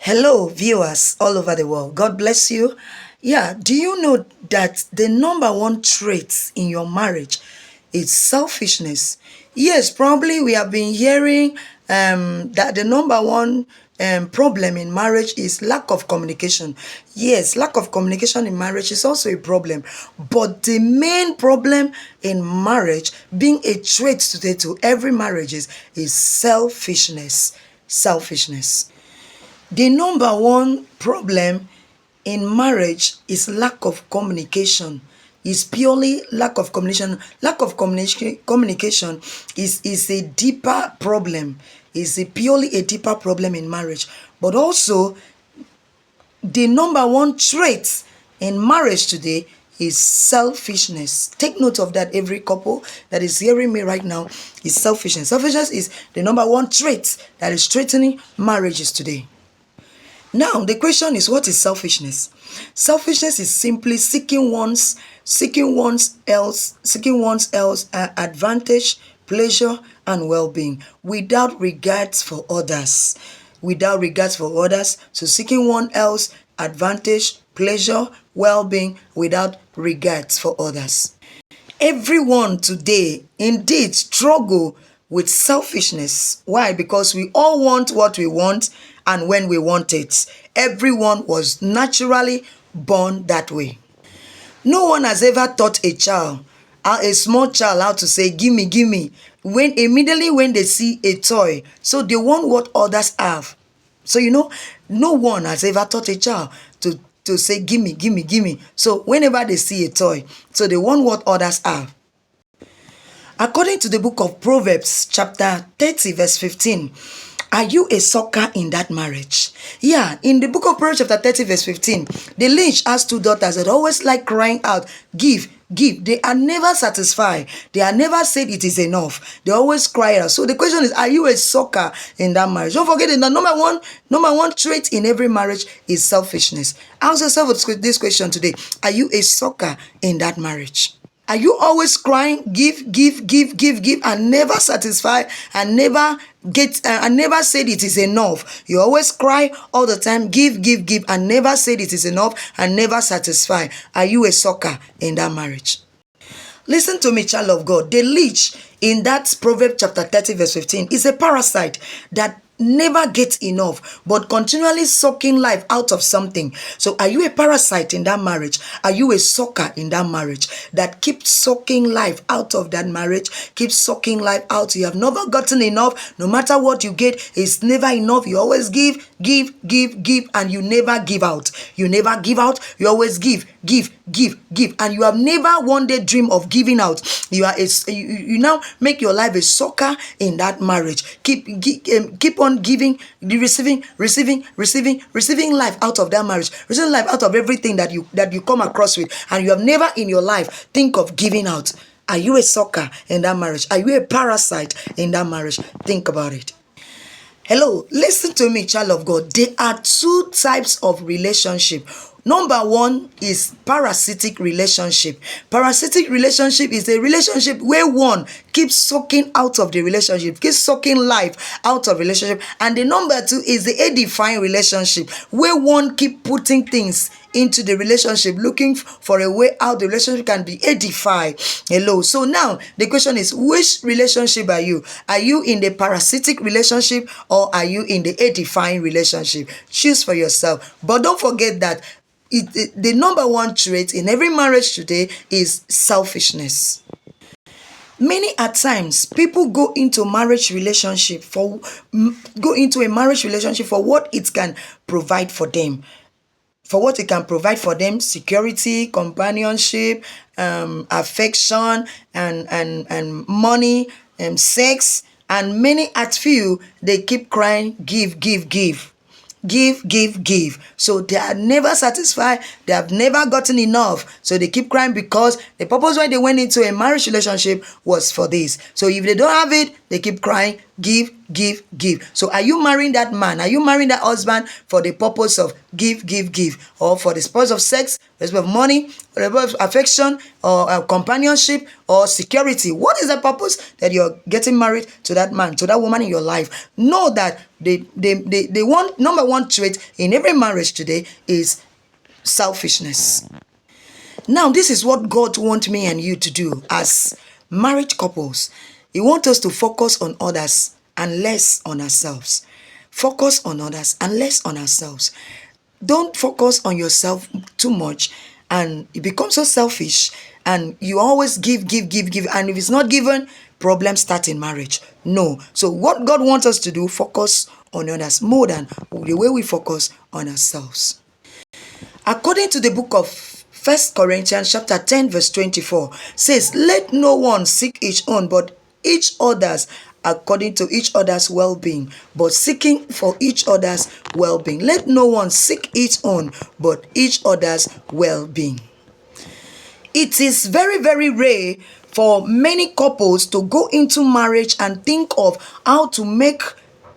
Hello, viewers all over the world. God bless you. Yeah, do you know that the number one trait in your marriage is selfishness? Yes, probably we have been hearing that the number one problem in marriage is lack of communication. Yes, lack of communication in marriage is also a problem. But the main problem in marriage, being a trait today to every marriage, is selfishness. Selfishness. The number one problem in marriage is lack of communication. It's purely lack of communication. Lack of communication is a deeper problem. Is a purely a deeper problem in marriage. But also, the number one trait in marriage today is selfishness. Take note of that, every couple that is hearing me right now, is selfishness. Selfishness is the number one trait that is threatening marriages today. Now, the question is, what is selfishness? Selfishness is simply seeking one's advantage, pleasure, and well-being without regards for others. Without regards for others. So seeking one else advantage, pleasure, well-being without regards for others. Everyone today indeed struggle with selfishness. Why? Because we all want what we want and when we want it. Everyone was naturally born that way. No one has ever taught a small child, how to say gimme, gimme, when immediately when they see a toy. So they want what others have. So no one has ever taught a child to say gimme, gimme, gimme. So whenever they see a toy, so they want what others have. According to the book of Proverbs, chapter 30, verse 15, are you a sucker in that marriage? Yeah, in the book of Proverbs, chapter 30, verse 15, the lynch has two daughters that always like crying out, give, give. They are never satisfied. They are never said it is enough. They always cry out. So the question is, are you a sucker in that marriage? Don't forget that the number one trait in every marriage is selfishness. Ask yourself this question today. Are you a sucker in that marriage? Are you always crying, give, give, give, give, give, and never satisfied, and never said it is enough? You always cry all the time, give, give, give, and never said it is enough, and never satisfied. Are you a sucker in that marriage? Listen to me, child of God. The leech in that Proverbs chapter 30, verse 15 is a parasite that never gets enough, but continually sucking life out of something. So are you a parasite in that marriage? Are you a sucker in that marriage that keeps sucking life out of that marriage? Keeps sucking life out. You have never gotten enough. No matter what you get, it's never enough. You always give, give, give, give, and you never give out. You never give out. You always give, give, give, give, and you have never one day dream of giving out. You now make your life a sucker in that marriage. Keep on giving, receiving life out of that marriage, receiving life out of everything that you come across with, and you have never in your life think of giving out. Are you a sucker in that marriage? Are you a parasite in that marriage? Think about it. Hello, listen to me, child of God. There are two types of relationship. Number one is parasitic relationship. Parasitic relationship is a relationship where one keeps sucking out of the relationship, keeps sucking life out of relationship. And the number two is the edifying relationship, where one keep putting things into the relationship, looking for a way out the relationship can be edified. Hello. So now the question is, which relationship are you? Are you in the parasitic relationship or are you in the edifying relationship? Choose for yourself. But don't forget that the number one trait in every marriage today is selfishness. Many at times people go into a marriage relationship for what it can provide for them. For what it can provide for them: security, companionship, affection, and money, sex. And many at few, they keep crying, give, give, give. Give, give, give. So they are never satisfied. They have never gotten enough. So they keep crying because the purpose why they went into a marriage relationship was for this. So if they don't have it, they keep crying, give, give, give. So are you marrying that man? Are you marrying that husband for the purpose of give, give, give? Or for the purpose of sex, the purpose of money, or the purpose of affection, or companionship, or security. What is the purpose that you're getting married to that man, to that woman in your life? Know that they want, number one trait in every marriage today is selfishness. Now, this is what God wants me and you to do as married couples. He wants us to focus on others and less on ourselves. Focus on others and less on ourselves. Don't focus on yourself too much and you become so selfish and you always give. And if it's not given, problems start in marriage. No. So what God wants us to do, focus on others more than the way we focus on ourselves. According to the book of 1 Corinthians chapter 10 verse 24 says, let no one seek his own, but each other's according to each other's well-being, but seeking for each other's well-being. Let no one seek his own, but each other's well-being. It is very, very rare for many couples to go into marriage and think of how to make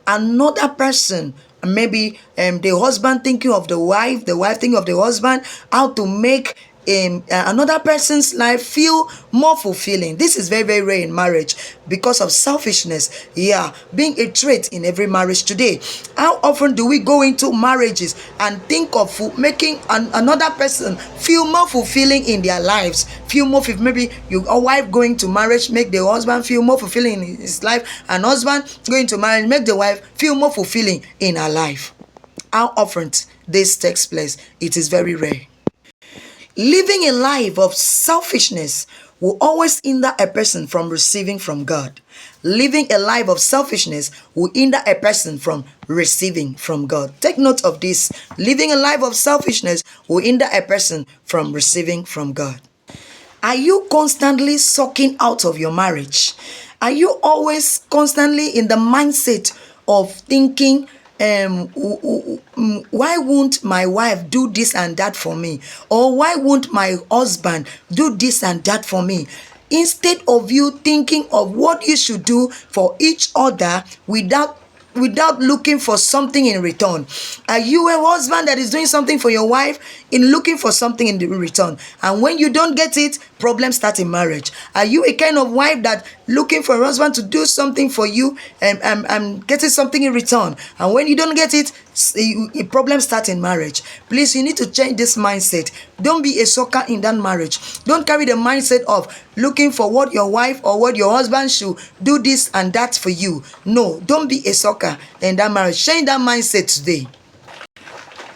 another person, maybe the husband thinking of the wife thinking of the husband, how to make another person's life feel more fulfilling. This is very, very rare in marriage because of selfishness, being a trait in every marriage today. How often do we go into marriages and think of making another person feel more fulfilling in their lives, feel more maybe a wife going to marriage make the husband feel more fulfilling in his life, and husband going to marriage make the wife feel more fulfilling in her life. How often this takes place? It is very rare. Living a life of selfishness will always hinder a person from receiving from God. Living a life of selfishness will hinder a person from receiving from God. Take note of this. Living a life of selfishness will hinder a person from receiving from God. Are you constantly sucking out of your marriage? Are you always constantly in the mindset of thinking, why won't my wife do this and that for me? Or why won't my husband do this and that for me? Instead of you thinking of what you should do for each other without looking for something in return. Are you a husband that is doing something for your wife in looking for something in return? And when you don't get it, problems start in marriage. Are you a kind of wife that looking for a husband to do something for you and getting something in return? And when you don't get it, problems start in marriage. Please, you need to change this mindset. Don't be a sucker in that marriage. Don't carry the mindset of looking for what your wife or what your husband should do this and that for you. No, don't be a sucker in that marriage. Change that mindset today.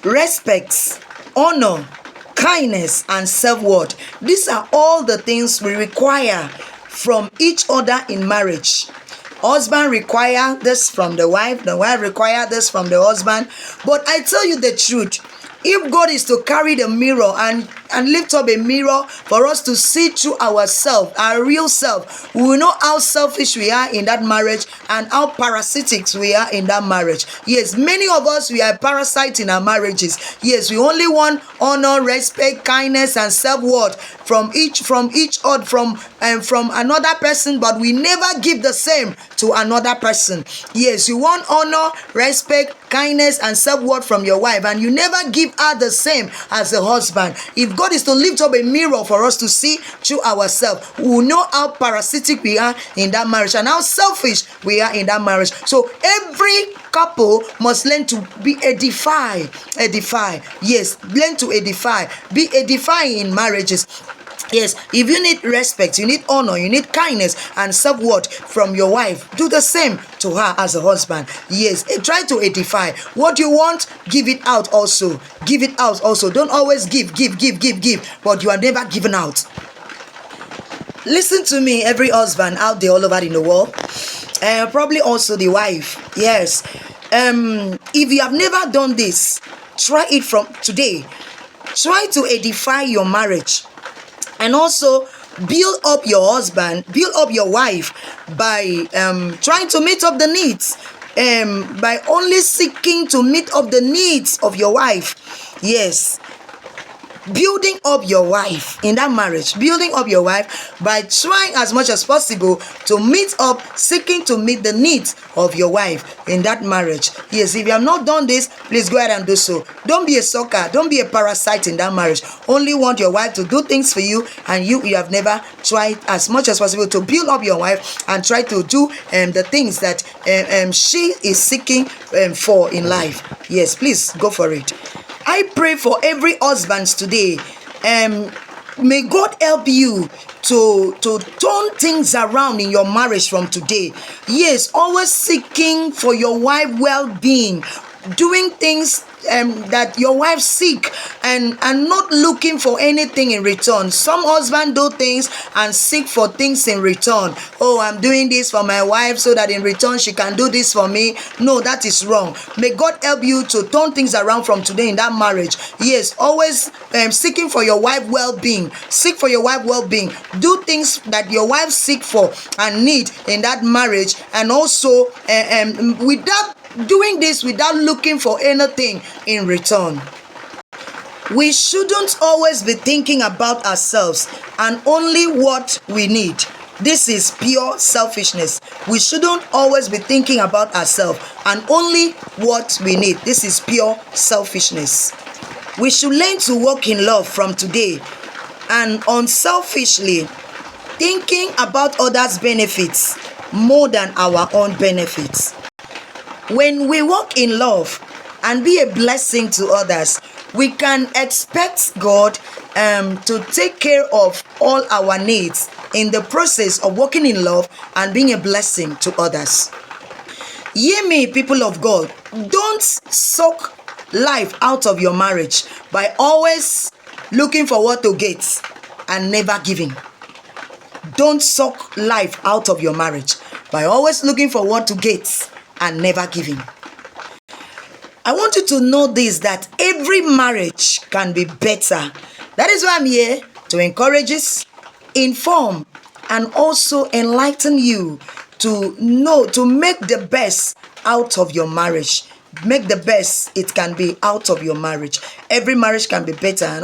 Respect, honor, kindness, and self-worth. These are all the things we require from each other in marriage. Husband require this from the wife require this from the husband. But I tell you the truth, if God is to carry the mirror and lift up a mirror for us to see through ourselves, our real self, we will know how selfish we are in that marriage and how parasitic we are in that marriage. Yes, many of us, we are parasites in our marriages. Yes, we only want honor, respect, kindness, and self-worth from another person, but we never give the same to another person. Yes, you want honor, respect, kindness, and self-worth from your wife, and you never give her the same as a husband. If God is to lift up a mirror for us to see through ourselves, we will know how parasitic we are in that marriage and how selfish we are in that marriage. So every couple must learn to be edify. Yes, learn to edify. Be edifying in marriages. Yes, if you need respect, you need honor, you need kindness and self-worth from your wife, do the same to her as a husband. Yes, try to edify. What you want, give it out also. Give it out also. Don't always give, but you are never given out. Listen to me, every husband out there all over in the world, probably also the wife. Yes, if you have never done this, try it from today. Try to edify your marriage. And also build up your husband, build up your wife by trying to meet up the needs, by only seeking to meet up the needs of your wife. Yes, building up your wife in that marriage, building up your wife by trying as much as possible to meet up, seeking to meet the needs of your wife in that marriage. Yes, if you have not done this, please go ahead and do so. Don't be a sucker, don't be a parasite in that marriage. Only want your wife to do things for you, and you have never tried as much as possible to build up your wife and try to do the things that she is seeking for in life. Yes, please go for it. I pray for every husband today. May God help you to turn things around in your marriage from today. Yes, always seeking for your wife well-being, doing things that your wife seek, and not looking for anything in return. Some husbands do things and seek for things in return. Oh, I'm doing this for my wife so that in return she can do this for me. No, that is wrong. May God help you to turn things around from today in that marriage. Yes, always seeking for your wife well-being. Seek for your wife well-being. Do things that your wife seek for and need in that marriage, and also without doing this, without looking for anything in return. We shouldn't always be thinking about ourselves and only what we need. This is pure selfishness. We shouldn't always be thinking about ourselves and only what we need. This is pure selfishness. We should learn to walk in love from today and unselfishly thinking about others' benefits more than our own benefits. When we walk in love and be a blessing to others, we can expect God to take care of all our needs in the process of walking in love and being a blessing to others. Hear me, people of God. Don't suck life out of your marriage by always looking for what to get and never giving. Don't suck life out of your marriage by always looking for what to get and never giving. I want you to know this, that every marriage can be better. That is why I'm here to encourage us, inform, and also enlighten you to know, to make the best out of your marriage. Make the best it can be out of your marriage. Every marriage can be better. And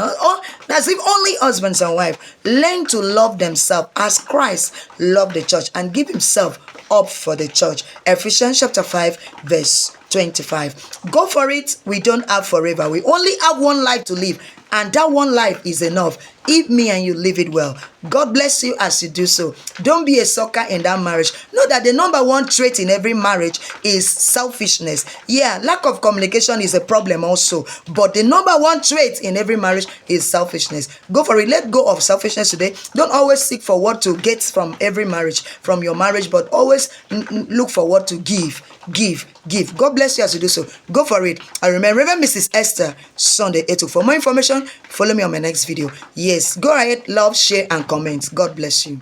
that's if only husbands and wives learn to love themselves as Christ loved the church and give himself up for the church. Ephesians chapter 5 verse 25. Go for it. We don't have forever. We only have one life to live, and that one life is enough if me and you live it well. God bless you as you do so. Don't be a sucker in that marriage. Know that the number one trait in every marriage is selfishness. Yeah, lack of communication is a problem also, but the number one trait in every marriage is selfishness. Go for it. Let go of selfishness today. Don't always seek for what to get from every marriage, from your marriage, but always look for what to give. Give. God bless you as you do so. Go for it. I remember Reverend Mrs. Esther Sunday 8. For more information, follow me on my next video. Yes, go ahead, love, share, and comment. God bless you.